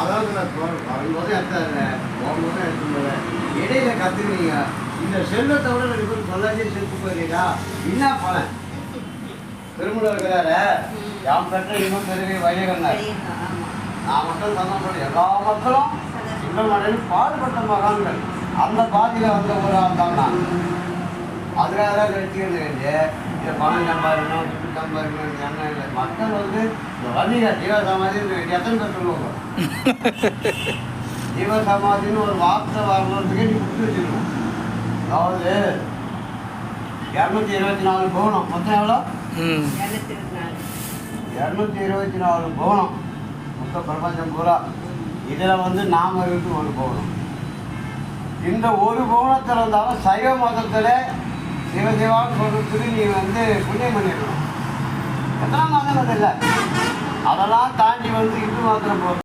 அதாவது நான் வரும்போதும் எடுத்தாருங்க, போகும்போதும் எடுத்தும்போது இடையில கற்றுக்குறீங்க. இந்த செல்வத்தை விட ரெண்டு பேரும் சொல்லாதே செத்து போயிருக்கா என்ன பலன்? திருமணம் இருக்கிறாரு யாம் பெற்ற இன்னும் பெருகை வையகன்னார். நான் மட்டும் சந்தோஷப்படும் எல்லா மக்களும் இன்பமடையில் பாடுபட்ட மகான்கள் அந்த பாதியில் வந்த ஒரு ஆள் தான் நான். அதுக்காக தான் வச்சுக்கிறது வேண்டிய இதை பணம் சம்பாதிக்கணும் சுட்டு சம்பாதிக்கணும் எண்ணம் இல்லை. மக்கள் வந்து இந்த வண்டிகா ஜீவசமாதி எத்தனை பேர் சொல்லுவாங்க? ஜீவசமாதின்னு ஒரு வார்த்தை வாங்கணுன்றதுக்கே நீ கொடுத்து வச்சுக்கணும். அதாவது 224 போகணும். மொத்தம் எவ்வளோ? 224 போகணும். மொத்த பிரபஞ்சம் பூரா இதில் வந்து நாம இருக்கு ஒரு போகணும். இந்த ஒரு பவுனத்தில் இருந்தாலும் சைவ மதத்தில் சிவசிவான்னு சொல்றதுக்கு நீ வந்து புண்ணியம் பண்ணிடணும். எத்தனை மதம் இல்லை, அதெல்லாம் தாண்டி வந்து இந்து மாத்திரம் போகணும்.